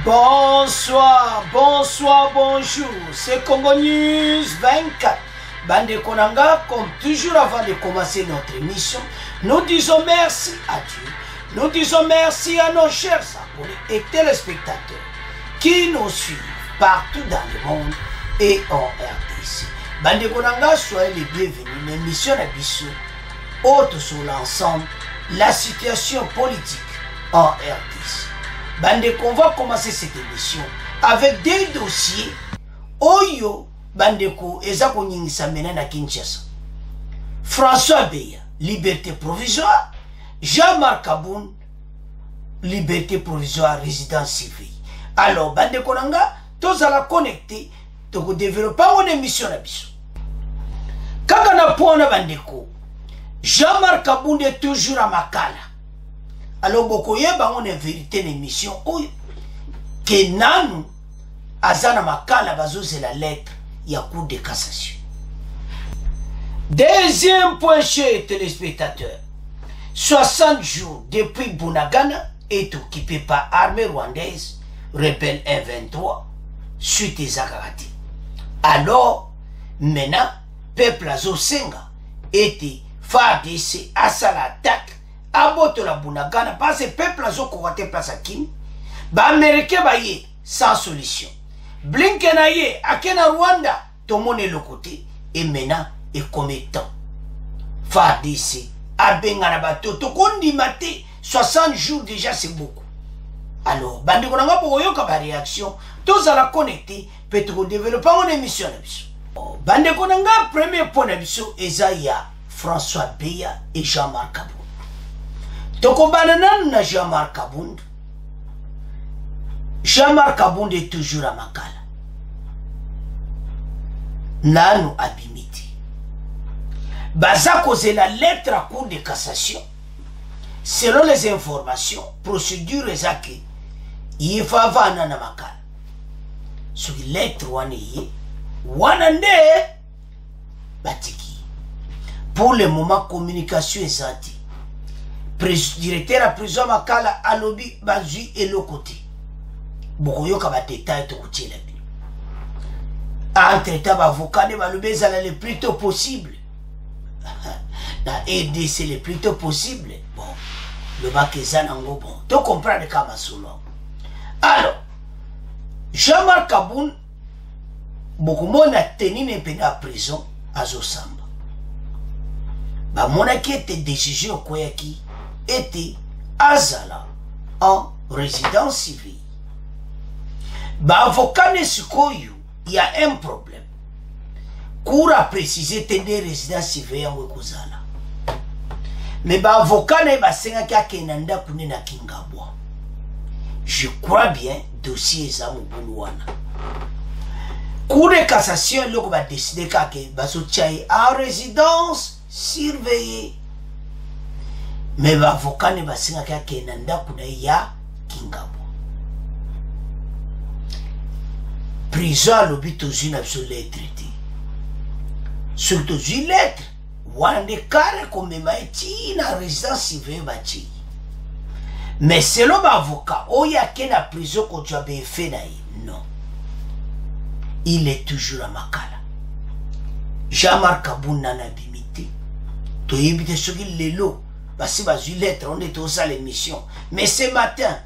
Bonsoir, bonsoir, bonjour. C'est Congo News 24. Bande Konanga, comme toujours avant de commencer notre émission, nous disons merci à Dieu. Nous disons merci à nos chers abonnés et téléspectateurs qui nous suivent partout dans le monde et en RDC. Bande Konanga, soyez les bienvenus. L'émission Nabisso, haute sur l'ensemble, la situation politique en RDC. Bande, qu'on va commencer cette émission avec des dossiers Oyo Bandeko Ezako Nyingisa Menana Kinshasa. François Beya, liberté provisoire. Jean-Marc Aboun, liberté provisoire, résidence civile. Alors, Bandeko Nanga, tous à la connecter, pour développer une émission à Bissou. Quand on a point Bandeko, Jean-Marc Aboun est toujours à Makala. Alors, beaucoup on est vérité l'émission que Nanou Azana Makala Bazo c'est la lettre, il y a cours de cassation. Deuxième point chez les téléspectateurs, 60 jours depuis Bunagana est occupé par l'armée rwandaise, rebelle M23, suite des Zakarati. Alors, maintenant, peuple Azosenga était FARDC à sa l'attaque. Aboto la Bunagana parce que peuple a zokote place à Kim ba américain ba yé sans solution Blinken a yé akena Rwanda tout le monde est le côté et maintenant est commettant FARDC abengana bato to kondi maté 60 jours déjà c'est beaucoup. Alors bandi konanga pour yoka ba réaction tous à la connecter peut-être développer une émission na biso bandi konanga premier point na biso Ezaya François Beya et Jean-Marc Aboun. Toko bananan na Jean-Marc Aboun. Jean-Marc Aboun est toujours à Makala. Nanu abimiti. Baza cause la lettre à cour de cassation. Selon les informations, procédure ezake, il faut avoir na Makala. Sur lettre wanande batiki. Pour le moment, communication est directeur à prison Makala alobi bazui et le côté. Bokoyo kaba détail to koutié la bi. Entre-temps, avocat ne va le plus tôt possible. La RDC le plus tôt possible. Bon, le bac est bon. Tu comprends le cas solo. Alors, Jean-Marc Aboun, beaucoup de monde a tenu une peine à prison à Zosamba. Bah, mon était décision quoi qui était Azala en résidence civile. Bah, avocat ne sukoyu, il y a un problème. Cour a précisé tenir résidence civile en Wekozala. Mais bah, avocat ne ba senga kia kenanda kune na Kingabwa. Je crois bien, dossier Zamu Boulouana. Cour de cassation, il va décider que Basoutiaï en résidence surveillée. Mais l'avocat ne va pas kenanda kuna ya Kingabwa. Prison à l'obit aux unes absolument traité. Surtout une lettre. Wande carré comme maïti na résidence civile bâti. Mais selon l'avocat, il y a qu'un prison que tu as fait non. Il est toujours à Makala. Jean-Marc Aboun nana bimité. Tu y es sur les lots. Parce que une lettre, on est aux à l'émission. Mais ce matin,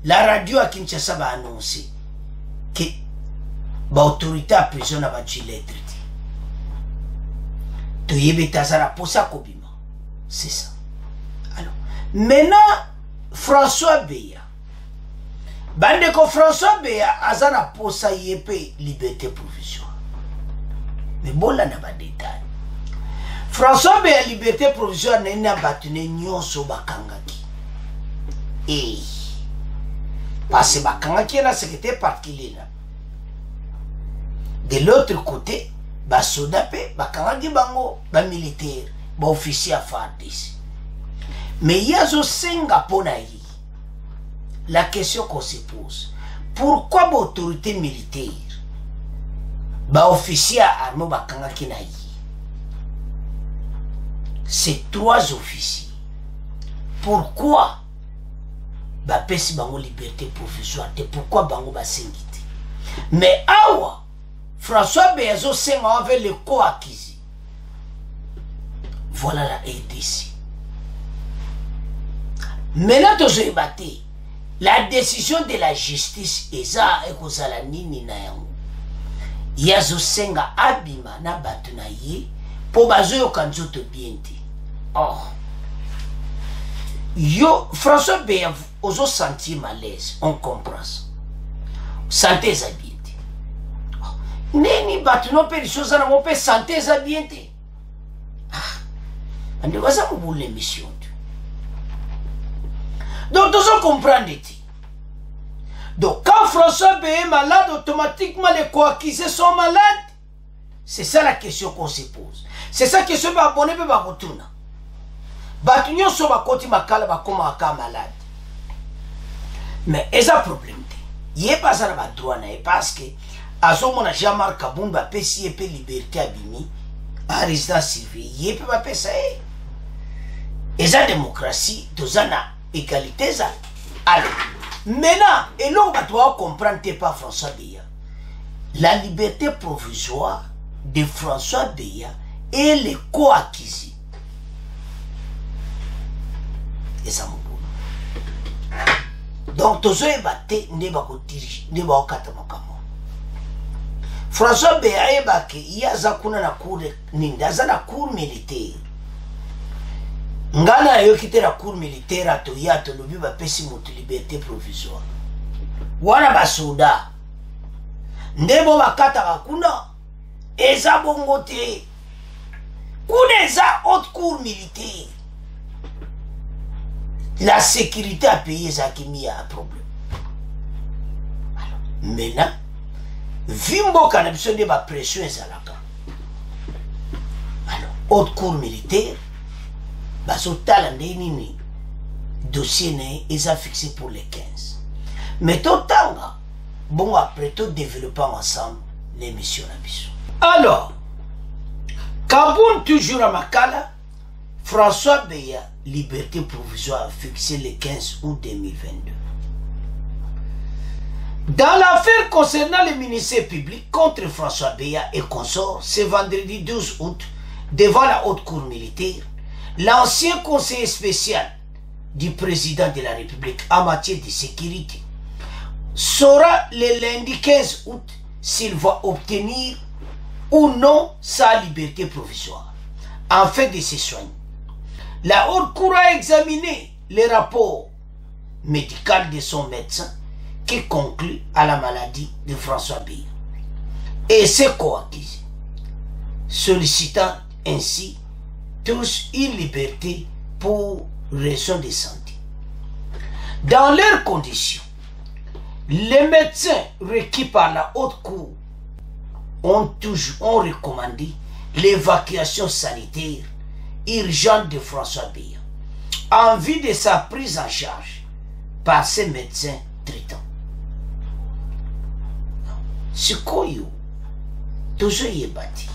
la radio à Kinshasa va annoncer que l'autorité à prison n'a pas une lettre. Tu y es à posa kobima. C'est ça. Alors, maintenant, François Beya. Bande ko François Beya, azana posa yépé liberté provisoire. Mais bon, là, n'a pas de détail. François Beya liberté provisoire n'a pas battu nyonso bakangaki. Et parce que bakangaki est la secrétaire particulier là. De l'autre côté, basodapé bakangaki bango ba militaire, ba officier à FARDC. Mais il y a zo senga ponayi. La question qu'on se pose, pourquoi l'autorité militaire, ba officier armé bakangaki nayi? C'est 3 officiers. Pourquoi bapesi bango liberté provisoire te pourquoi bango basengi te mais awa François Beya azosenga avec le co-acquis. Voilà la RDC. Maintenant tozoyebate la décision de la justice eza ekozala nini na yango yazosenga abima na bato na ye po bazoyoka nzoto bien te. Or yo François Beya ozo sentir malaise, on comprend ça. Santé eza bien te. Nini bato no pe lisoza na mo pe santé eza bien te. Ande waza mobule l'émission. Donc, nous devons comprendre. Donc, quand François Beya est malade, automatiquement les co-accusés sont malades. C'est ça la question qu'on se pose. C'est ça la question qu'on se pose. Batunion sur ma côté, ma cale, ma comment malade. Mais il y a un problème. Il n'y a pas ça dans droit. Parce que, à ce moment-là, Jean-Marc Kaboun va payer si il liberté abîmée en résidence civile. Il n'y a pas ça. Et la démocratie, tout ça, égalité ça. Alors, maintenant, et là on doit comprendre pas François Beya. La liberté provisoire de François Beya et les co-acquis. Et ça me boule. Donc, tout ça est battu, ne va pas diriger, ne va pas François Beya est battu, il y a na cour militaire. Ngana yo kite la cour militaire ato yato lobi ba pesi moto liberté provisoire. Wana basoda. Ndebo bakata bakuna. Eza bongo te. Kuna eza haute cour militaire. La sécurité a payé ça qui mis un problème. Alors, maintenant, vimbo kanabison de ba pression ezalaka. Alors, haute cour militaire basotala nini dossier est fixé pour les 15. Mais tout tanga bon après tout développer ensemble l'émission à Bissou. Alors Kaboun toujours à Makala, François Beya liberté provisoire fixée le 15 août 2022. Dans l'affaire concernant le ministère public contre François Beya et consorts, ce vendredi 12 août devant la haute cour militaire, l'ancien conseiller spécial du président de la République en matière de sécurité saura le lundi 15 août s'il va obtenir ou non sa liberté provisoire en fait de se soigner. La haute cour a examiné le rapport médical de son médecin qui conclut à la maladie de François Beya et ses co-accusés, sollicitant ainsi tous une liberté pour raison de santé. Dans leurs conditions, les médecins requis par la haute cour ont recommandé l'évacuation sanitaire urgente de François Beya en vue de sa prise en charge par ses médecins traitants. Sikoyo, toujours y est bâti.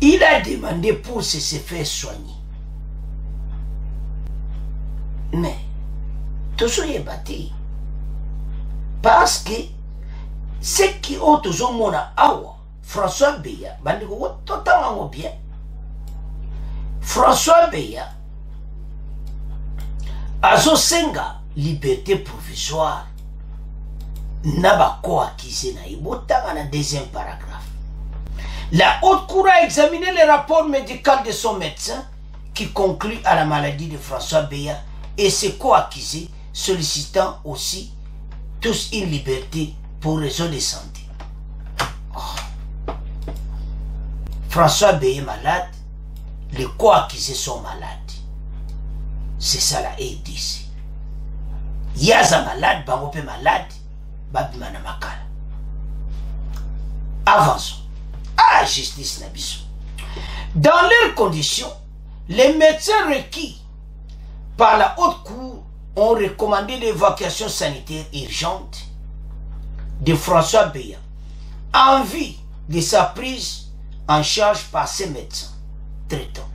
Il a demandé pour se faire soigner. Mais, tout ça est bâti. Parce que, ce qui ont toujours mon awa, François Beya, totalement bien. François Beya, azo senga liberté provisoire, n'a pas acquis na ibotanga na deuxième paragraphe. La haute cour a examiné le rapport médical de son médecin qui conclut à la maladie de François Beya et ses co-accusés sollicitant aussi tous une liberté pour raison de santé. Oh. François Beya est malade, les co-accusés sont malades. C'est ça la RDC. Yaza malade, bangope malade, babimana makala. Avançons. Ah, justice Nabiso. Dans leurs conditions, les médecins requis par la haute cour ont recommandé l'évacuation sanitaire urgente de François Beya en vue de sa prise en charge par ses médecins traitants.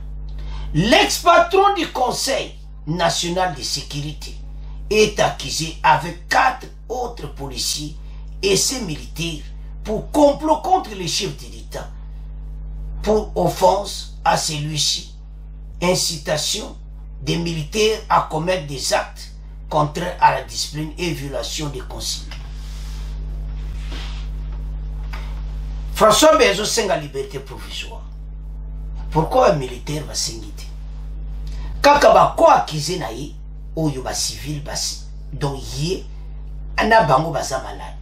L'ex-patron du conseil national de sécurité est accusé avec 4 autres policiers et 6 militaires pour complot contre les chefs de l'État, pour offense à celui-ci, incitation des militaires à commettre des actes contraires à la discipline et violation des consignes. François Bezo senga liberté provisoire. Pourquoi un militaire va s'ingiter? Kaka ba ko akize na ye oyo ba civil basi donc ye ana bango baza malade.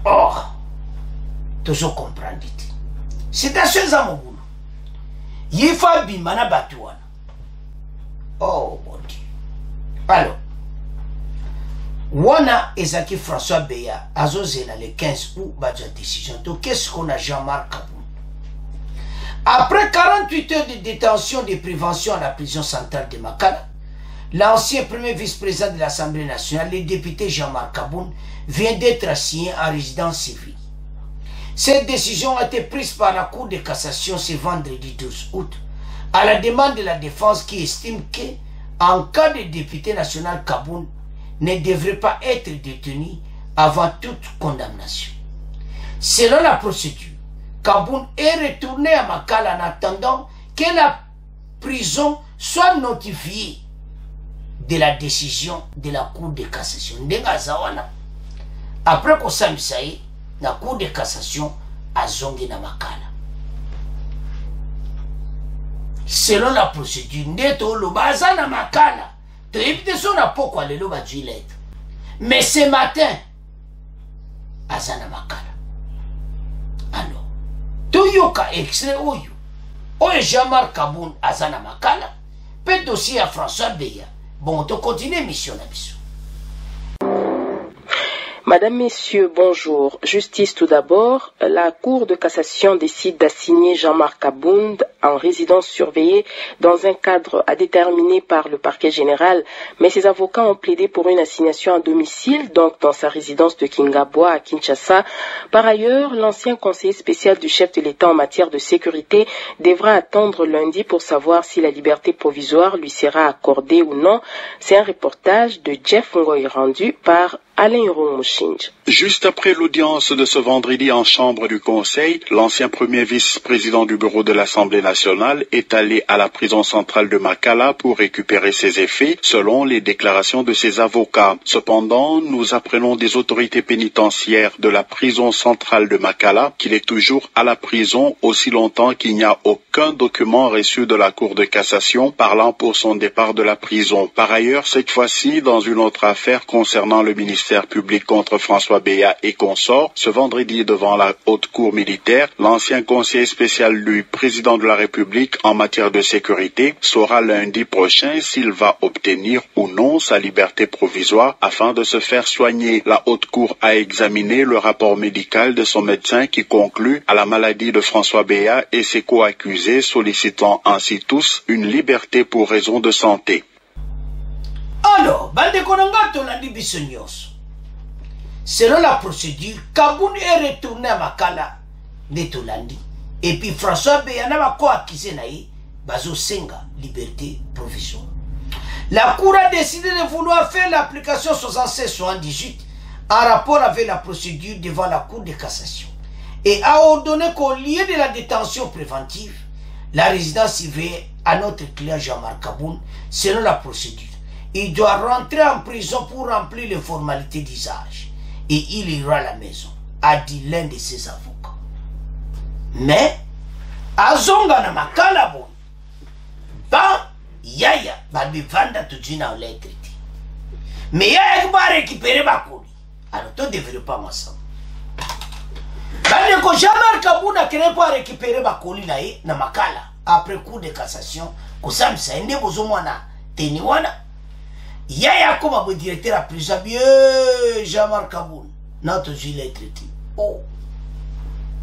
Or toujours comprendre it. C'est à ce zaman boulot. Ye fa bimana batuana. Oh mon Dieu. Alors Wana Ezaki François Beya azozela le 15 août badja décision. Donc qu'est-ce qu'on a Jean-Marc Kabound? Après 48 heures de détention de prévention à la prison centrale de Makala, l'ancien premier vice-président de l'Assemblée nationale, le député Jean-Marc Kabound, vient d'être assigné en résidence civile. Cette décision a été prise par la Cour de cassation ce vendredi 12 août, à la demande de la défense qui estime que, en cas de député national Kabound, ne devrait pas être détenu avant toute condamnation. Selon la procédure, Kabound est retourné à Makala en attendant que la prison soit notifiée de la décision de la Cour de cassation. Après qu'on s'amuse, la Cour de cassation a zongué na Makala. Selon la procédure, Neto lo baza na Makala. Mais ce matin, Azana Makala. Alors, Toyoka extrait Oyo. Oyo Jean-Marc Kabound Azana Makala. Peut dossier à François Beya. Bon, on continue mission d'abissou. Madame, Messieurs, bonjour. Justice tout d'abord. La Cour de cassation décide d'assigner Jean-Marc Kabound en résidence surveillée dans un cadre à déterminer par le parquet général, mais ses avocats ont plaidé pour une assignation à domicile, donc dans sa résidence de Kingabwa à Kinshasa. Par ailleurs, l'ancien conseiller spécial du chef de l'État en matière de sécurité devra attendre lundi pour savoir si la liberté provisoire lui sera accordée ou non. C'est un reportage de Jeff Ngoy rendu par Alain Romouchinj. Juste après l'audience de ce vendredi en chambre du Conseil, l'ancien premier vice-président du bureau de l'Assemblée nationale est allé à la prison centrale de Makala pour récupérer ses effets, selon les déclarations de ses avocats. Cependant, nous apprenons des autorités pénitentiaires de la prison centrale de Makala qu'il est toujours à la prison aussi longtemps qu'il n'y a aucun document reçu de la Cour de cassation parlant pour son départ de la prison. Par ailleurs, cette fois-ci, dans une autre affaire concernant le ministère public contre François Beya et consorts, ce vendredi devant la haute cour militaire, l'ancien conseiller spécial du président de la République en matière de sécurité saura lundi prochain s'il va obtenir ou non sa liberté provisoire afin de se faire soigner. La haute cour a examiné le rapport médical de son médecin qui conclut à la maladie de François Beya et ses co-accusés, sollicitant ainsi tous une liberté pour raison de santé. Alors, selon la procédure, Kabound est retourné à Makala de Tolandi. Et puis François Beya n'a pas accusé naï, bazo senga, liberté provisoire. La Cour a décidé de vouloir faire l'application 76-78 en rapport avec la procédure devant la Cour de cassation et a ordonné qu'au lieu de la détention préventive, la résidence surveillée à notre client Jean-Marc Kabound, selon la procédure, il doit rentrer en prison pour remplir les formalités d'usage. Et il ira à la maison, a dit l'un de ses avocats. Mais, Azonga na Makala bon, ba yaya ba bivanda tujina lettre. Mais yaya va récupérer ma colis. Alors, tu devrais pas m'ensemble. Quand Jean-Marc Kabound a créé pour récupérer ma colis na Makala, après cour de cassation, que ça me s'est ende bozomwana teniwana. Yaya comme un directeur à prison, bien Jean-Marc Kabound, n'a toujours les traité. Oh,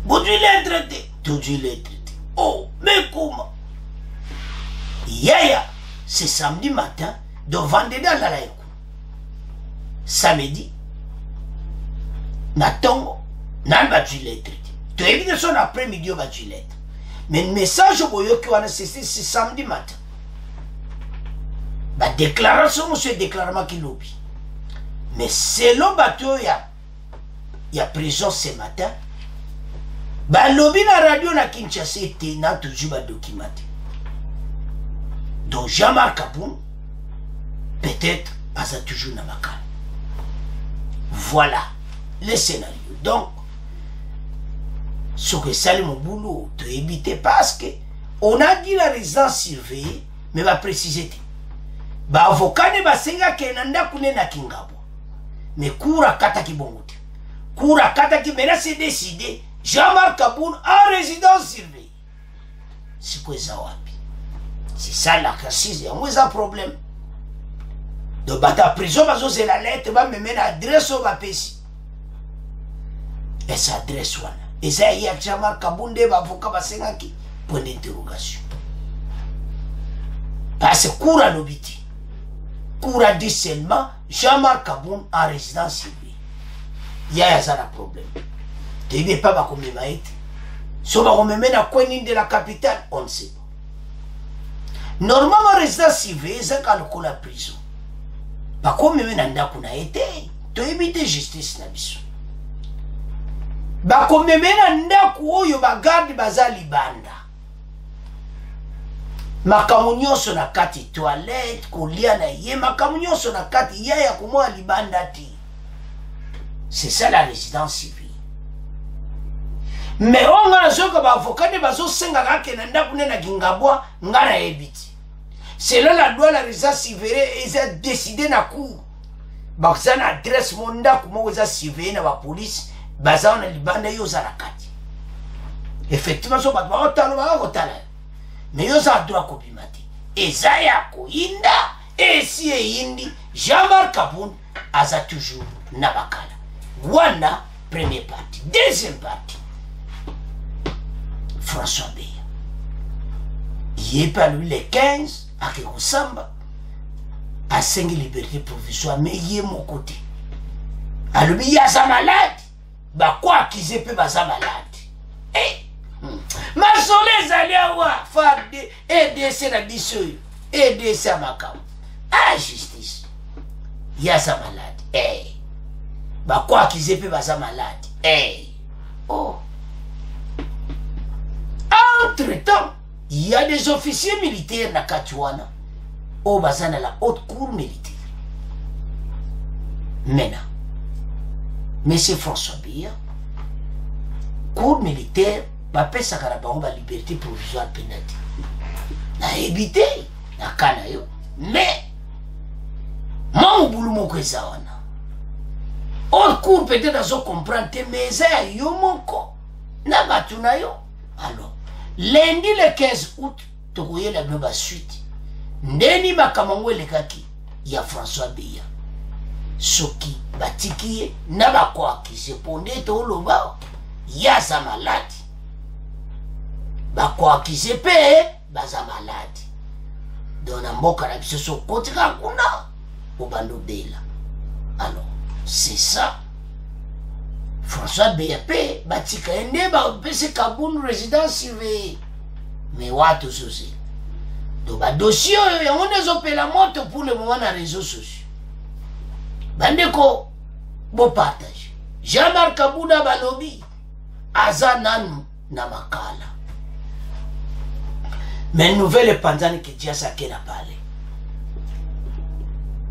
vous les traité, toujours les traité. Oh, mais comment? Yaya, c'est samedi matin, de vendredi à la laïko. Samedi, Natongo, n'a pas dû les traité. Tu évites son après-midi, on va dû les traité. Mais le message au boyo qui va c'est samedi matin. La déclaration, c'est déclaration qui lobby. Mais selon bateau, il y a prison ce matin. Bah, lobby la radio na Kinshasa était na toujours documenté. Donc Jean-Marc Aboun, peut-être, pas toujours na makala. Voilà le scénario. Donc, ce que c'est mon boulot, de éviter parce que on a dit la résidence surveillée, mais va préciser. Bah avocat ne va senga kenanda kune na Kingabo. Mais Koura Kataki Bongote. Koura Kataki maintenant c'est décidé. Jean-Marc Aboun en résidence surveillée. C'est quoi ça wapi? C'est ça la crise, il y a un problème. Donc bata prison bazo c'est la lettre va me mettre adresse au bapesi. Et ça adresse wana. Et ça y a Jean-Marc Aboun de avocat va senga ki point d'interrogation. Parce que Koura Lobiti. Koura dit seulement Jean-Marc Aboun en résidence surveillée. Il y a ça le problème. Tu ne pas comme il m'a été. Si on me met dans le de la capitale, on ne sait pas. Normalement, résidence surveillée, c'est quand on a la prison. Pas comme il m'a été. Tu évites justice na biso. Ba comme il m'a oyo ba garde baza libanda. Makamu nyonso na kati toilette kolia na ye makamu nyonso na kati ya kumwa libanda ti. C'est ça la résidence civile. Mais on a zoka ba avocat de bazo senga kake na ndaku na Kingabwa ngana ebiti. Selon la loi la résidence civile est décidé na cour. Ba sana adresse monda kuma za civile na ba police baza na libanda yo za kati. Effectivement so ba otalo ba otala. Mais yo za droit kopimati. Eza ya ko inda esi indi Jean-Marc Aboun aza toujours na bakala. Wana première partie, deuxième partie. François Beya. Il est pas lui les 15 à Kekosamba à 5 libertés provisoires, mais il est mon côté. À lui, il y a sa malade. Bah quoi qu'ils aient pu sa malade. Eh, ma soleil allait avoir faire aider la dissoute, aider sa macam. Ah, justice. Il y a sa malade. Eh, bah quoi qu'ils aient pu sa malade. Eh, oh. Entre-temps, il y a des officiers militaires na Katuana au bassin de la haute cour militaire. Maintenant, M. François Beya, cour militaire, va payer sa la liberté provisoire pénalité. Na évité, na kanayo, mais, mon boulot mon kwezawana. Haute cour peut-être à comprendre, mais ça yo mon ko, na batuna yo. Alors, lundi le 15 août, tu vois la même suite. Ndeni makamangwe le kaki, il y a François Beya. Soki, batiki, n'a quoi qui se pondait au loba, il y a sa malade. Bah quoi qui se paye, bah sa malade. Dans la mboka la biso so kotika kuna, au bando Bela. Alors, c'est ça. François BAP, Batika Ende, c'est Kaboun résidence surveillée. Mais what aussi? Donc, dossier, on a opéré la moto pour le moment dans les réseaux sociaux. Bandeko, bon partage. Jean-Marc Aboun Balobi, Azananu Namakala. Mais nouvelle panzani qui dit ça qu'elle a parlé.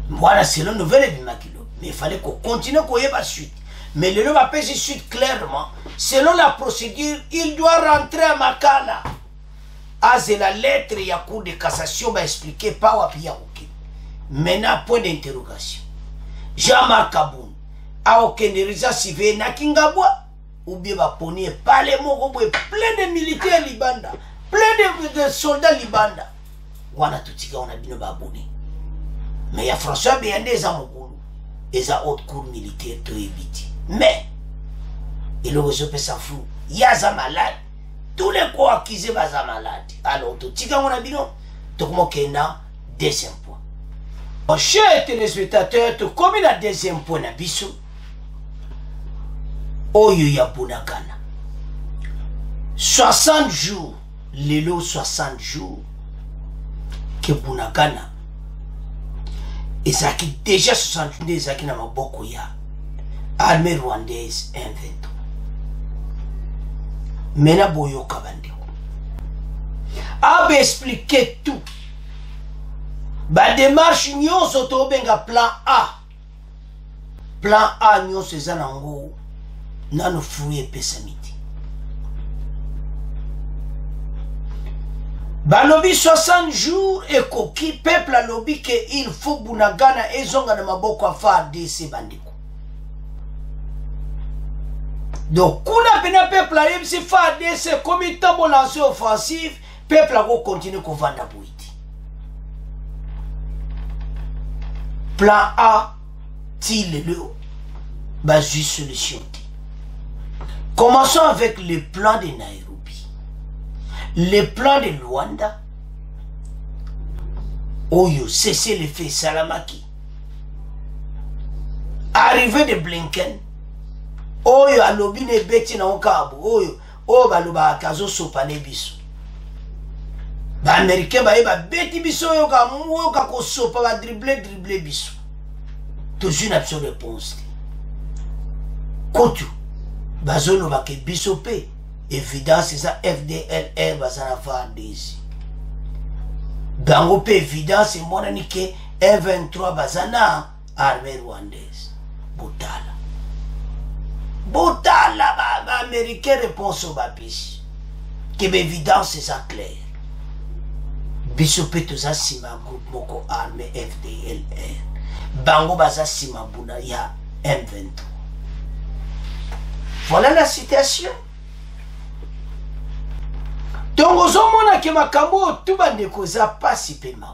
Voilà, c'est la nouvelle Bimakilo. Mais il fallait qu'on continue qu'on y ait la suite. Mais le nom appelle suite clairement. Selon la procédure, il doit rentrer à Makala. Ah, c'est la lettre, il y a cours de cassation, va expliquer pas où il y a aucun. Maintenant, point d'interrogation. Jean-Marc Aboun, a aucun résidence civile, na Kingabwa, ou bien va ponier par les mots, plein de militaires libanda, plein de soldats libanda. On a tout ce qu'on a dit, on va abonner. Mais il y a François Beyande, ils ont et ça haute cour militaire to éviter. Mais il ne s'en fout. Il y a des malades. Tous les quoi accusés sont malades. Alors, tout ce qu'on a dit, tout le monde a deuxième point. Mon cher téléspectateur, comme il a deuxième point, na biso, oyo ya Bunagana. 60 jours, les lots 60 jours, que Bunagana Et ça qui déjà 62 ça qui n'a pas beaucoup ya armée rwandaise M23. Mena boyo kabandeko. Abe expliquer tout. Ba démarche nyon soto benga plan A. Plan A nyon se zanango nano fouye pesamiti. Balobi 60 jours et koki peuple a lobby que il faut Bunagana et zonga na maboko a FARDC bandiko. Donc kuna pena peuple a yem si FARDC comme il tabo lancé offensive, peuple a continuer ko vanda bouiti. Plan A til le base solution. Commençons avec le plan de Nairobi. Le plan de Luanda, Oyo, cessez le feu Salamaki. Arrivée de Blinken, Oyo, alobine beti na okabu, Oyo, O baluba akazo sopane biso. Ba Américain ba eba beti biso yo ka mwo ka ko sopa ba dribble biso. Toujours une absurde réponse. Kotu, bazolo ba ke biso pe. Évidence, c'est ça, FDLR, bazana FARDC. Bango pe évidence, c'est mon anike, F23, bazana, armée rwandaise. Botala. Botala, américain, réponse au babis. Que évidence, c'est ça clair. Bisope, tout ça, sima groupe, moko armée FDLR. Bango, baza, sima buna, ya M23. Voilà la situation. Donc, aux hommes qui m'a cambo, tout va ne causa pas si peu mal.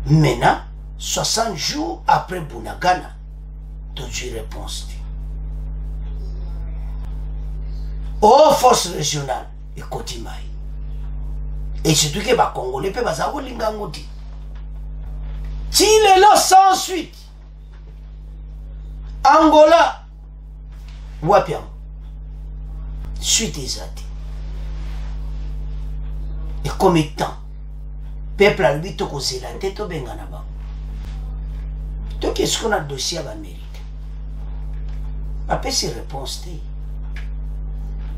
Maintenant, 60 jours après Bunagana, toute réponse. Aux forces régionales, et Kotimaï. Et surtout que les Congolais peuvent avoir l'ingangoti. S'il est là sans suite, Angola, Wapiam, suite exacte. Et comme étant, peuple a lui tokosé la tête au Benganaba. Donc, qu'est-ce qu'on a dossier à l'Amérique? Après ces réponses,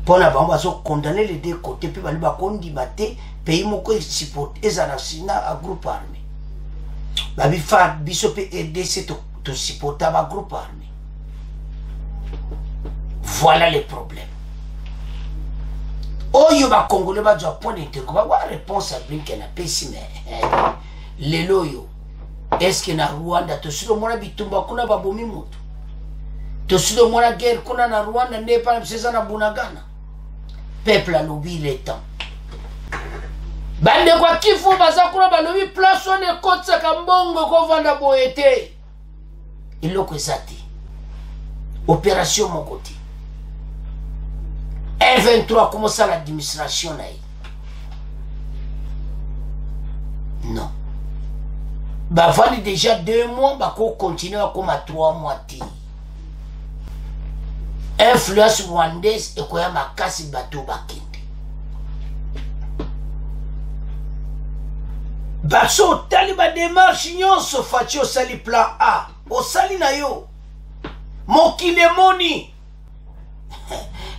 pour la bande, on va condamner les deux côtés, puis on va condamner pays moko support et zanasina à groupe armé. Babi fa biso pe aider c'est to supporter à groupe armé. Voilà les problèmes. Oyo ba Congolais ba Japon inteko ba réponse à Blinken a pessimé. Les loyo. Est-ce que na Rwanda to sudo mona bitumba kuna babomi moto. To sudo mona guerre kuna na Rwanda ne pa mseza na Bunagana. Peuple a lobby le temps. Bande kwa kifu baza kuna ba lobby place on e kotsa kambongo ko vanda boete. Iloko ezati. Opération mon côté. R23 comment ça l'administration là? Non. Bah voilà déjà 2 mois, bah qu'on continue comme à 3 mois. Influence rwandaise et quoi ma casse bateau bakende. Bah so taliba démarche nyonso fati au sali plan A. Au sali na yo. Mon kilemoni.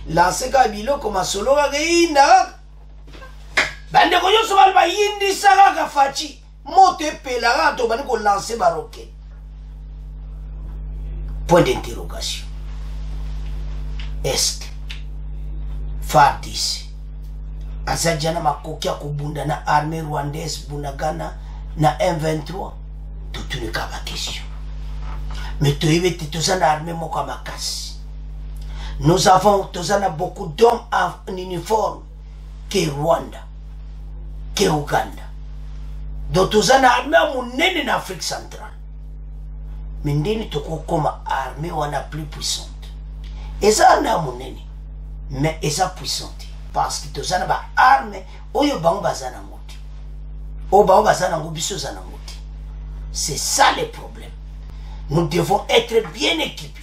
Lancé kabilo comme solo ga inda. Bande ko yo so balba yindi sala ga fati. Mote pela to bani ko lancer baroque. Point d'interrogation. Est FARDC azajana makokia kubunda na armée rwandaise Bunagana na M23 toute une question. Mais tu es tous en armée moko makasi. Nous avons tous beaucoup d'hommes en uniforme que Rwanda, que Ouganda. Donc tous en armée munene en Afrique centrale. Mais ndeni toko koma armée wana plus puissante. Et ça na munene. Mais esa puissante parce que tous en ba armée oyo bango bazana moti. O bango bazana ngobiso zana moti. C'est ça le problème. Nous devons être bien équipés.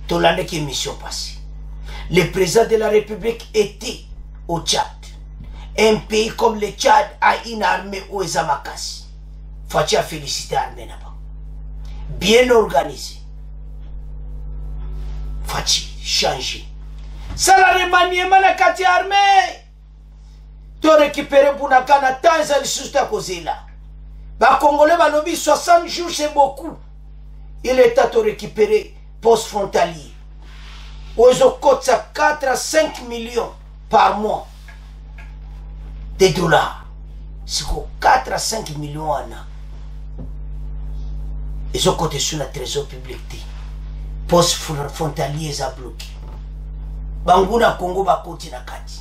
Dans l'année mission passée, le président de la République était au Tchad. un pays comme le Tchad a une armée aux Amakasi. Faut-il féliciter l'armée là-bas. Bien organisée. Faut-il changer. Ça la remaniement na kati armée. Tu récupérer Bunagana tant ça les sous à causer là. Bah Congolais ba lobby 60 jours c'est beaucoup. Il est à te récupérer poste frontalier. Aux côtes ça 4 à 5 millions par mois de dollars. C'est quoi 4 à 5 millions en an. Ils ont côté sur le trésor public. Poste frontalier a bloqué. Banguna Congo va continuer à kati.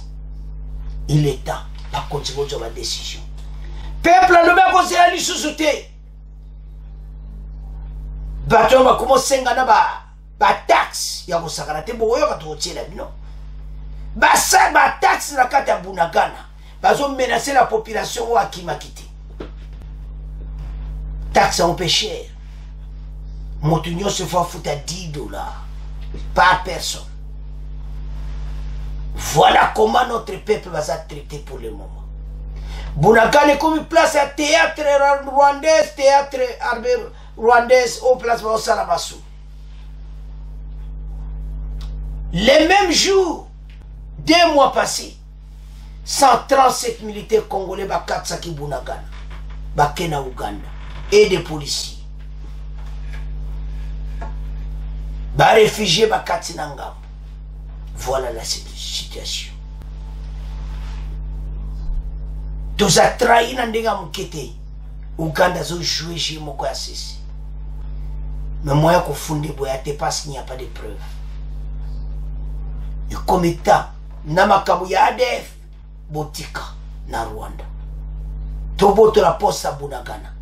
Il est temps de continuer à décision. Peuple le mec aussi a l'issue. Bateau va commencer à ba taxe. Il y a un sagarate boyo va tout tirer non. Ba ça ba taxe na kati ya Bunagana. Bazo menacer la population ou akimakiti. Taxe un peu cher. Motunyo se fait foutre à 10 dollars par personne. Voilà comment notre peuple va être traité pour le moment. Bunagana est comme une place à théâtre rwandais, théâtre rwandais, au place au Salamassou. Les mêmes jours, 2 mois passés, 137 militaires congolais Bakatsaki Bunagana, Bakena Uganda, et des policiers. Ba réfugiés Bakatinangam. Voilà la situation. Tous a trahi Nandenga Mukete. Uganda zo joué chez Moko Assisi. Mais moi, je fonde boyate parce qu'il n'y a pas de preuves. Et comme état, Namakabu ya ADF, Botika, na Rwanda. Toboto la poste à Bunagana.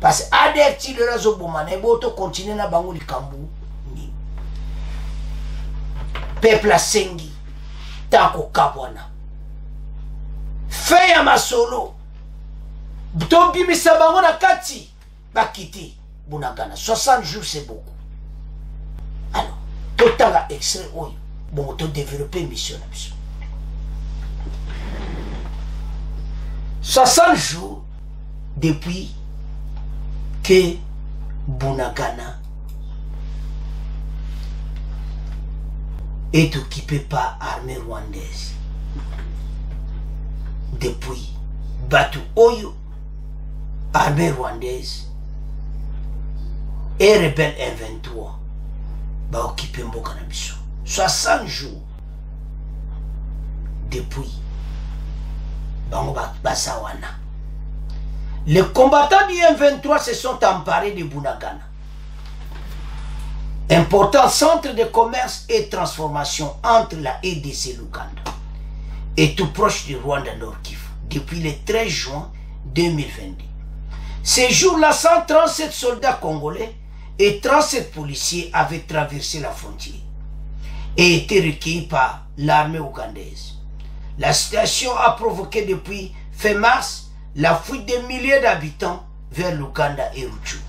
Parce que ADF, si le razo bomane, boto continue na bango likambu. Peuple a sengi, tanko kabwana. Fait ya masolo. Tombi misabango na kati. Bakiti, Bunagana. 60 jours c'est beaucoup. Alors, totala extrait, oui. Bon, on doit développer mission. 60 jours depuis que Bunagana est occupé par l'armée rwandaise. Depuis Batu Oyo, armée rwandaise et rebelle M23 va occuper Mboka na biso. 60 jours depuis Bango Basawana. Les combattants du M23 se sont emparés de Bunagana, important centre de commerce et transformation entre la RDC et l'Ouganda, et tout proche du Rwanda Nord-Kivu, depuis le 13 juin 2022. Ces jours-là, 137 soldats congolais et 37 policiers avaient traversé la frontière et été recueillis par l'armée ougandaise. La situation a provoqué depuis fin mars la fuite de milliers d'habitants vers l'Ouganda et Rutshuru.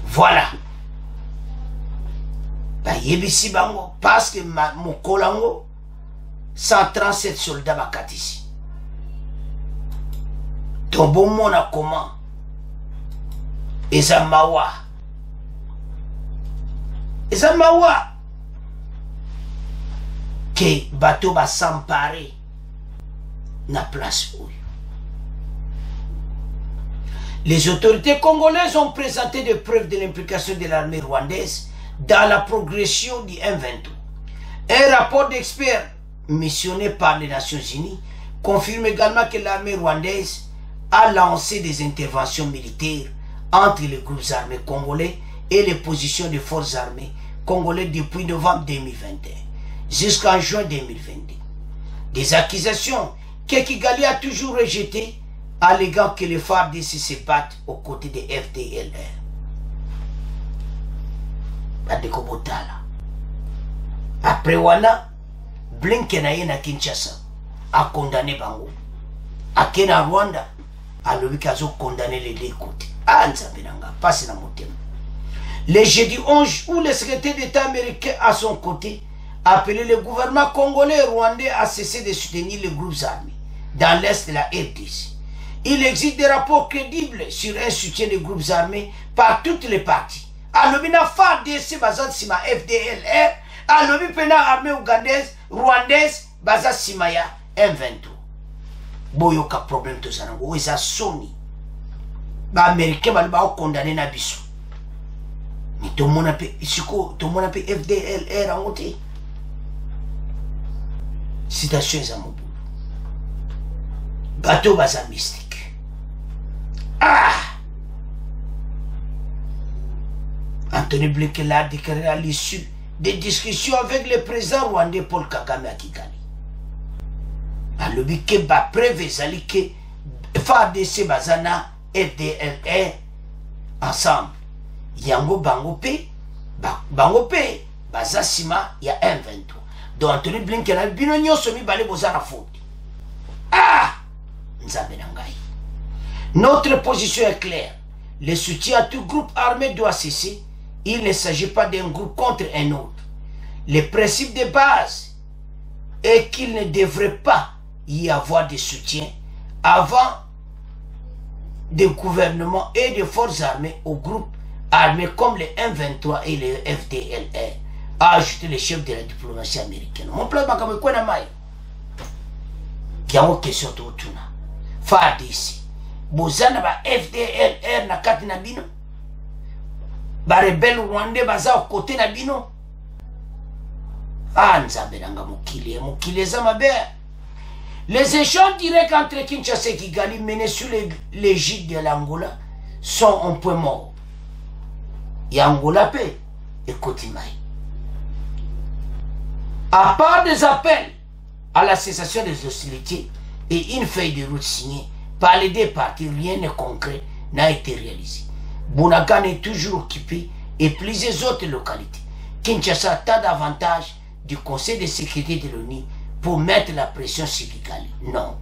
Voilà. Yebisi bango parce que mon kolango 137 soldats bakatisi. Tombo mona comment Ezamawa que bateau va s'emparer na place où. Les autorités congolaises ont présenté des preuves de l'implication de l'armée rwandaise dans la progression du M23. Un rapport d'experts missionné par les Nations Unies confirme également que l'armée rwandaise a lancé des interventions militaires entre les groupes armés congolais et les positions des forces armées congolaises depuis novembre 2021 jusqu'en juin 2022. Des accusations que Kigali a toujours rejetées, alléguant que les FARDC se battent aux côtés des FDLR. Après Wana, Blinken a Kinshasa a condamné Bango. A Kena Rwanda, a l'Obikazo condamné les deux côtés. Le jeudi 11 où le secrétaire d'État américain à son côté appelé le gouvernement congolais et rwandais à cesser de soutenir les groupes armés dans l'est de la RDC. Il existe des rapports crédibles sur un soutien des groupes armés par toutes les parties. Alobina FARDC bazat sima FDLR, alobi pena armée ougandaise, rwandaise, bazat simaya M23. Boyoka problème to zanango, weza soni. Ba américain ba condamné na biso. Mais tout le monde peut FDLR en côté. Citation à mon boulot. Bateau baza mystique. Ah! Anthony Blinken l'a déclaré à l'issue des discussions avec le président rwandais Paul Kagame à Kigali. Alobi ke ba preuve ezali ke FARDC bazana FDLR ensemble. Yango bango pe baza sima ya M23. Donc Anthony Blinken a bino nyonso mibale bozana faute. Ah! Nzambe na ngai. Notre position est claire. Le soutien à tout groupe armé doit cesser. Il ne s'agit pas d'un groupe contre un autre. Le principe de base est qu'il ne devrait pas y avoir de soutien avant des gouvernements et des forces armées aux groupes armés comme les M23 et les FDLR, a ajouté le chef de la diplomatie américaine. Mon plan est comme quoi na mai. Il y a une question de tuna. FARDC. Bozana ba FDLR na kati na bino. Ba rebelle rwandais baza au côté na bino. Ah, nzambe nanga mokili za mabe. Les échanges directs entre Kinshasa et Kigali menés sous l'égide de l'Angola sont un point mort. Yangola paix et Kotimaï. À part des appels à la cessation des hostilités et une feuille de route signée par les deux parties, rien de concret n'a été réalisé. Bunagana est toujours occupé et plusieurs autres localités. Kinshasa attend davantage du Conseil de sécurité de l'ONU pour mettre la pression sur Kigali. Non.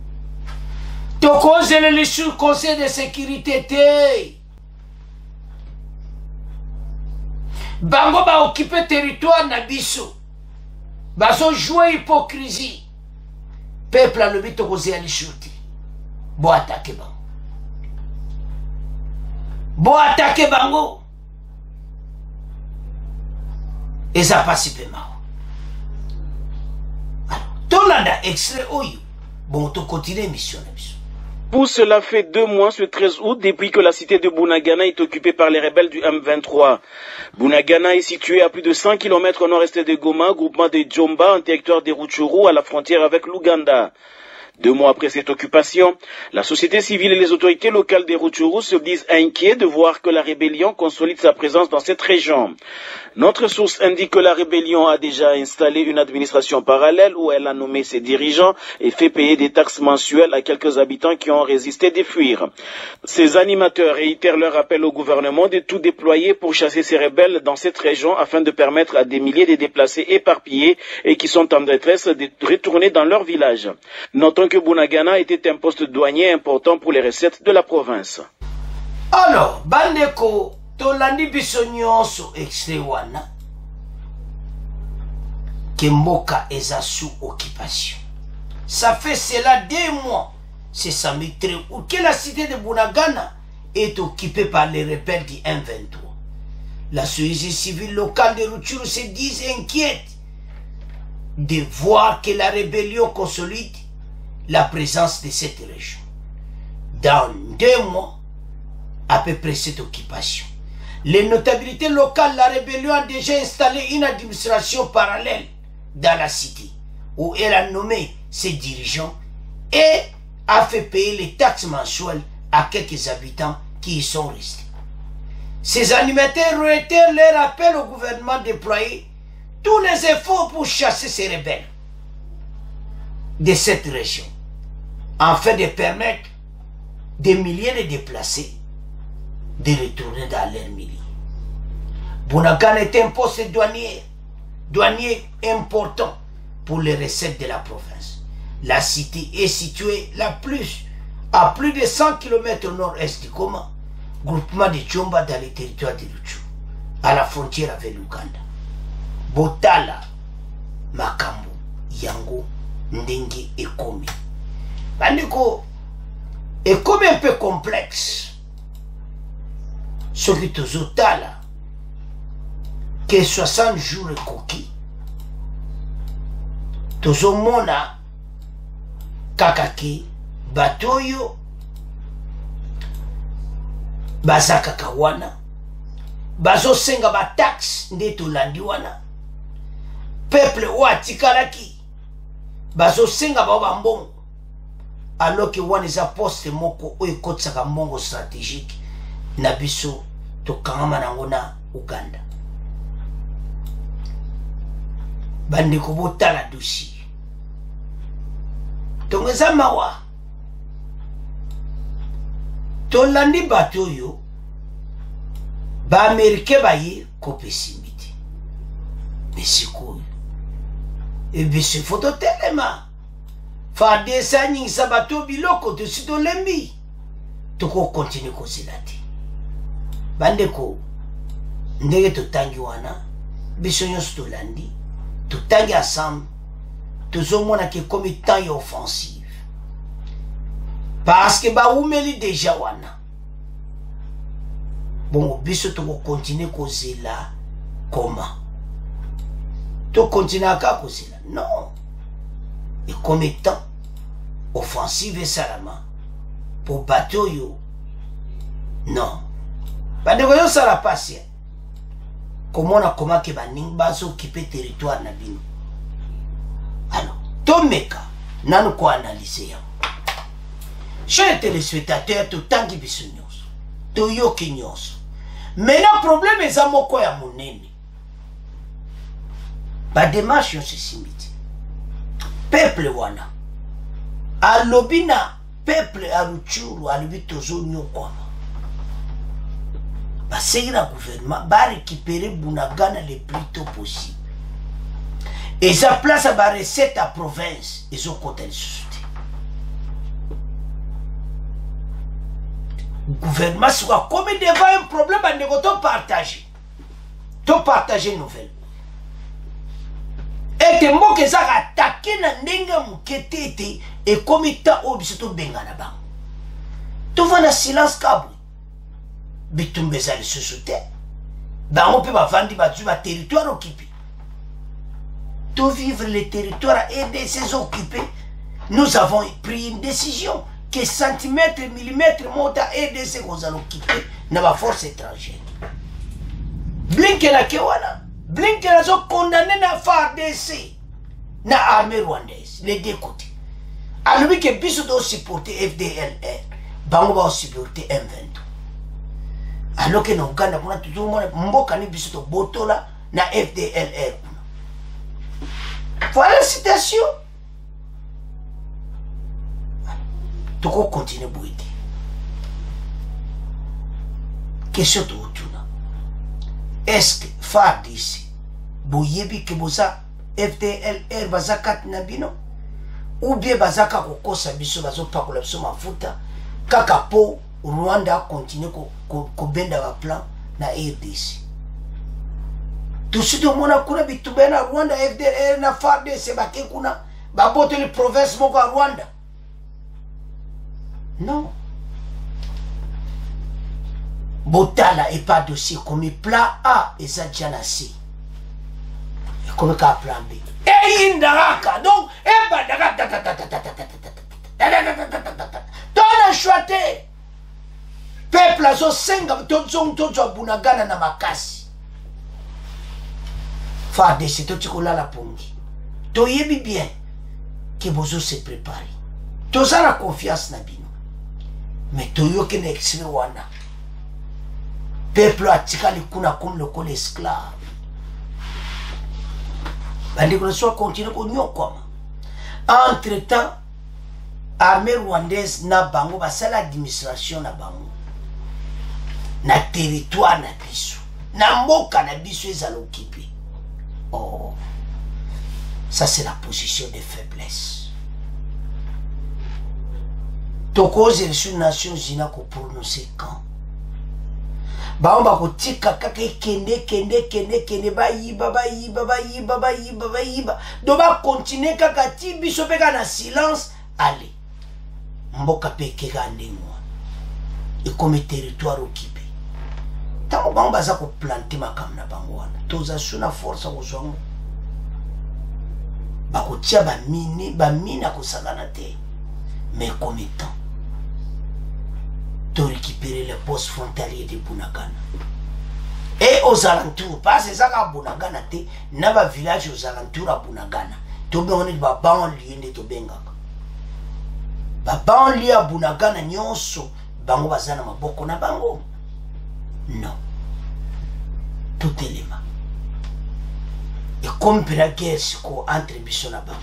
Tokoze le sous Conseil de sécurité te. Bango ba occuper territoire na biso. Baso jouer hypocrisie. Peuple a le but tokoze ali chuti. Bo attaquer bango. Bo attaquer bango. Et ça passe peu mal. Pour cela fait 2 mois ce 13 août depuis que la cité de Bunagana est occupée par les rebelles du M23. Bunagana est située à plus de 100 km au nord-est de Goma, groupement de Djomba, en territoire des Rutshuru à la frontière avec l'Ouganda. 2 mois après cette occupation, la société civile et les autorités locales des Rutshuru se disent inquiets de voir que la rébellion consolide sa présence dans cette région. Notre source indique que la rébellion a déjà installé une administration parallèle où elle a nommé ses dirigeants et fait payer des taxes mensuelles à quelques habitants qui ont résisté de fuir. Ces animateurs réitèrent leur appel au gouvernement de tout déployer pour chasser ces rebelles dans cette région afin de permettre à des milliers de déplacés éparpillés et qui sont en détresse de retourner dans leur village. Notons que Bunagana était un poste douanier important pour les recettes de la province. Alors, Bandeko, tolandi biso nyonso extrait wana Kemboka eza sous occupation. Ça fait cela 2 mois. C'est samedi 13 août que la cité de Bunagana est occupée par les rebelles du M23. La société civile locale de Rutshuru se dit inquiète de voir que la rébellion consolide la présence de cette région. Dans 2 mois, à peu près cette occupation, les notabilités locales, la rébellion a déjà installé une administration parallèle dans la cité, où elle a nommé ses dirigeants et a fait payer les taxes mensuelles à quelques habitants qui y sont restés. Ces animateurs réitèrent leur appel au gouvernement de déployer tous les efforts pour chasser ces rebelles de cette région, afin de permettre des milliers de déplacés de retourner dans leur milieu. Bunagana est un poste douanier important pour les recettes de la province. La cité est située à plus de 100 km au nord-est du Goma, groupement de Djomba dans les territoires de Rutshuru, à la frontière avec l'Ouganda. Botala, makambo yango ndenge ekomi. Bandeko ekomi un peu complexe. Soki tozotala que 60 jours ekoki tozomona kaka ke bato oyo baza kaka wana bazosenga bataxe nde tolandi wana. Peuple oyo atikalaki bazosenga bao bambongo, alors que wana eza poste moko oyo ekotisaka mbongo stratégique na biso tokangama nango na Uganda. Bandeko botala dossier tongo eza mawa tolandi bato oyo ba-Amerike baye kopesa miti mesikoyo ebiso foto telema FARDC anyingisa bato biloko tosi tolembi tokokontinue kozela te. Bandeko ndenge totangi wana biso nyonso tolandi totangi ensemble tozomona ke komi temps ya offensive parce que baumeli deja wana. Bon biso tokokontinue kozela koma tokontinue aka kozela non ekomi temps offensive esalama po bato oyo non. Bandeko yo sala pasi komona koma ke baningi bazokipe territoire na bino. Alors tomeka nanu ko analyse yango. Chers téléspectateurs totangi biso nyonso toyoki nyonso. Maintenant problème eza moko ya monene. Badémarche nyonso esimiti peuple wana alobi na peuple aruchuru alobi tozonyokwama basengi na gouvernement barécupérer Bunagana le plus tôt possible. Eza place à ba recette à province ezokota lisusu te. Gouvernement sikoyo akomi devant un problème bandeko topartage nouvelle ete mboka ezaka atake na ndenge moke te ete ekomi ta oyo biso tobengana bango tovanda silence kabwe bitumba eza lisusu te bango mpe bavandi bazwi baterritoire occupé tovivre les territoires RDC occupés. Nous avons pris une décision que centimètre millimètre mota RDC kozala occupé na baforce étrangère. Blinken ake wana Blinken azo condamné na FARDC na armée rwandaise les deux côtés. Alobi ke biso do supporter FDLR bango ba supporter M23. Alors que na Uganda kuna tuzomona mboka ni biso to botola na FDLR. Voilà la citation. Toko continue boite. Question to utuna. Est-ce que FARDC boyebi ke boza FDLR bazakat na bino ou bien bazaka kokosa biso bazopakola biso mafuta kaka po Rwanda continue ko benda ba plan na RDC. Tout ce que mona kuna bitumba na Rwanda FDLR na FARDC bake kuna babote le province moko ya Rwanda. Non. Botala et pas dossier comme plan A et ça déjà C. Et comme ka plan B. Et indaraka donc et badaka tona choité. Peuple azo senga tozo Bunagana na makasi. FARDC totikola la pongi. Toyebi bien que bozo se prépare. Toza la confiance na bino. Mais toyoke na exilé wana. Peuple atika likuna comme le col esclave. Bandeko na so continue ko nyokoma. Entre-temps, armée rwandaise na bango basala administration na bango. Na territoire na biso. Na mboka na biso ezala occupé. Oh, ça c'est la position de faiblesse. Toko sur Nations Unies ko prononcer quand bango bakotika kaka kende bayiba do bakontinue kaka ti biso mpe kaka na silence ale mboka mpe ekeka ndenge wana ekomi territoire okipe ntango bango baza koplante makambo na bango wana toza su na force akozwango bakotia bamine akosangana te mais comme temps to récupérer les postes frontaliers de Bunagana et aux alentours parce que ça à Bunagana te na ba village aux alentours à Bunagana to be on ba banlieue ne to bengaka ba banlieue à Bunagana nyonso bango bazana maboko na bango non tout élément et comme la guerre siko entre biso na bango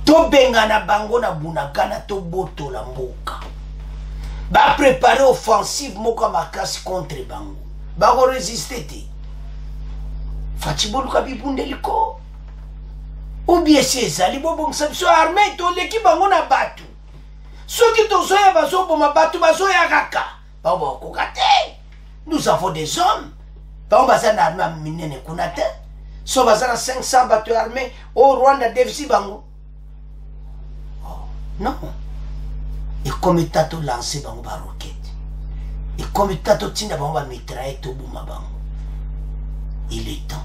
to benga na bango na Bunagana to boto la mboka ba préparer offensive moko makasi contre bango ba ko résister te fatibolu ka bibundeliko ou bien c'est ali bobo nsabso armée to leki bango na batu soki to soya baso boma batu baso ya kaka ba bo ko kate nous avons des hommes ba on basa na armée minene kunate so basa na 500 batu armée au Rwanda déficit bango oh non. Et comme tato lancé bango ba roquette et comme tato tinda bango ba mitraille au bouma bango il est temps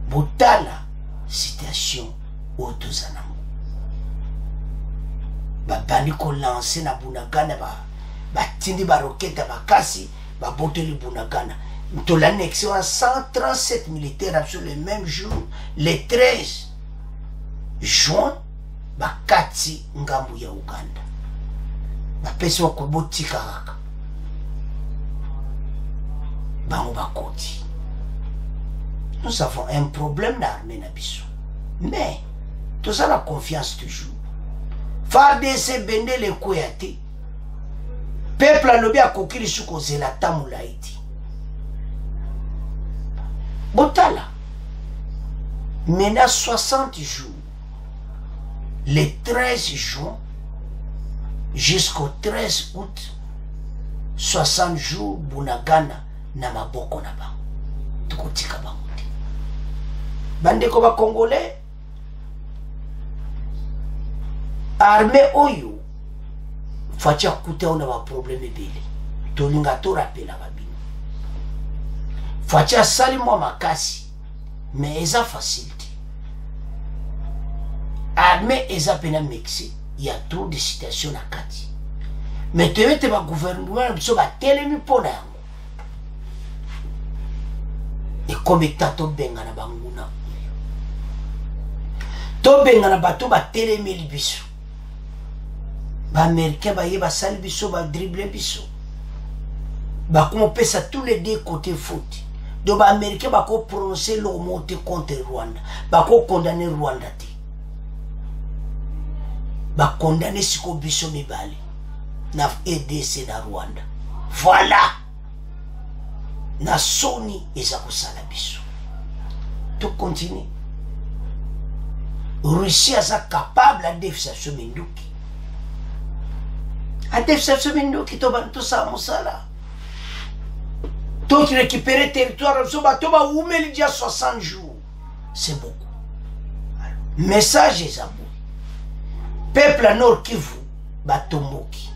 botala situation autozanango ba bani ko lancer na Bunagana ba tindi ba roquette ba kasi ba boteli Bunagana to l'annexion à 137 militaires sur le même jour le 13 juin ba kati ngambu ya Uganda bapesi wakobotika kaka bango bakoti. Nous avons un problème dans l'armée na biso mais tout ça la confiance toujours FARDC bende le koyate peuple alobi akokili suko zela tamula iti botala maintenant 60 jours le 13 juin jusqu'au 13 août 60 jours Bunagana na maboko na bango tukotika bango te bandeko ba congolais armée oyo fatia kuta ona ba problème ebele tolinga to rapela babino fatia salimo makasi mais eza facilité armée eza pena mixé. Il y a trop de situations à Kati. Mais tu es un gouvernement qui est tellement pour nous. Et comme tu as benga na banguna. To benga na bato ba tellement biso. Ba américain ba yeba sali biso ba dribbler biso. Ba comme pesa tous les deux côtés faute. Donc ba américain ba ko prononcer le mot contre Rwanda. Ba ko condamner Rwanda te. Ba condamné siko biso mibali na EDC na Rwanda voilà na soni eza kosala biso to continue Russie eza capable à défier ce Minduki a défier ce Minduki to bantu sa mosala to récupérer territoire so ba to ba umeli dia 60 jours c'est beaucoup message eza peuple à Nord Kivu batomboki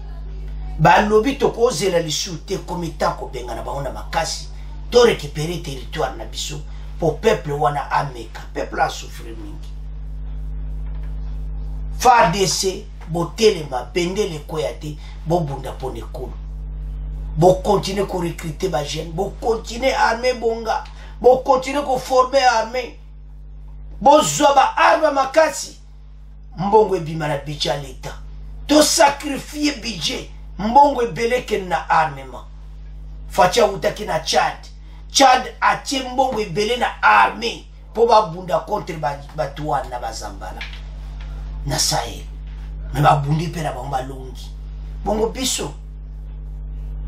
balobi tokozela lisu te komita ko benga na baona makasi to récupérer territoire na biso pour peuple wana ameka peuple a souffrir mingi FARDC botelema bendele koyate bobunda pone kolo bo continuer ko recruter ba jeune bo continuer armée bonga bo continuer ko former armée bo zoba arme makasi mbongo ebima na budget à l'état to sacrifier budget mbongo ebeleke na armement fatia utaki na Tchad atie mbongo ebele na armée po babunda contre batuana na bazambala na Sahel mais babundi pe na bango longi bongo biso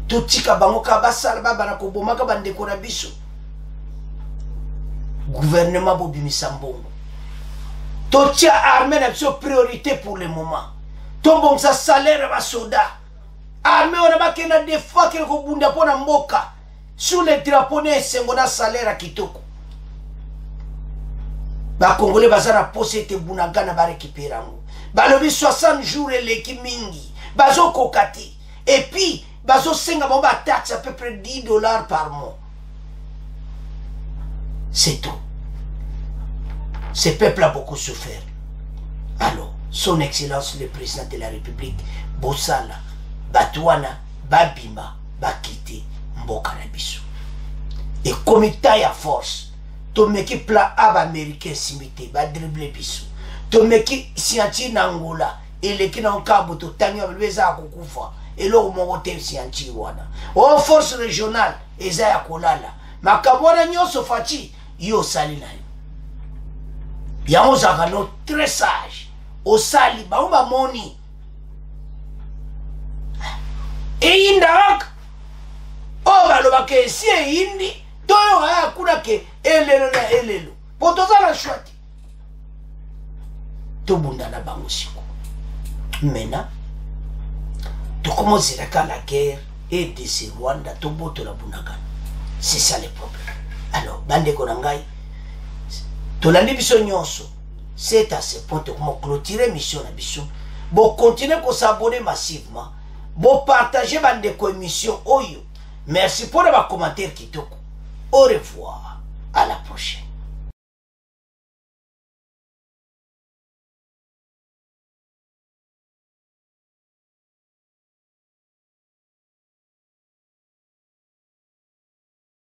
to tika bango ka basala baba na kobomaka bandeko na biso gouvernement bobimisa mbongo to tia armée na biso priorité pour le moment to bon sa salaire ba soda armée on a bakena des fois que ko bunda pona mboka sous les drapeaux ne sengo na salaire à kitoko ba congolais bazana posete Bunagana ba récupérer ngo balobi 60 jours eleki mingi bazo kokati et puis bazo senga bomba taxe à peu près $10 par mois. C'est tout. Ce peuple a beaucoup souffert. Alors, son excellence le président de la République Bosala Batouana Babima Bakiti Mboka na biso. Et comme taille à force, to meki pla ab américain simité ba dribble biso. To meki sianti na Angola et qui n'ont qu'à bout tangi abeleza kukufa et lo mogote sianti wana. O force régionale ezaya kolala. Makamwana nyonso fati yo sali na yo. Yango zakano très sage. O sali ba uma moni. E indak o baloba ke si e indi toyo ha kuna ke elelo na elelo. Potoza la shwati. Tobunda na bango siko. Maintenant, tu commences à la guerre et de ce Rwanda, tu bottes la Bunagana. C'est ça le problème. Alors, bande konangai, tu l'as dit c'est à ce point que comment clôturer mission na mission. Bon, continuer à s'abonner massivement. Bon, partager bande émission Oyo. Merci pour les commentaires qui te. Au revoir. À la prochaine.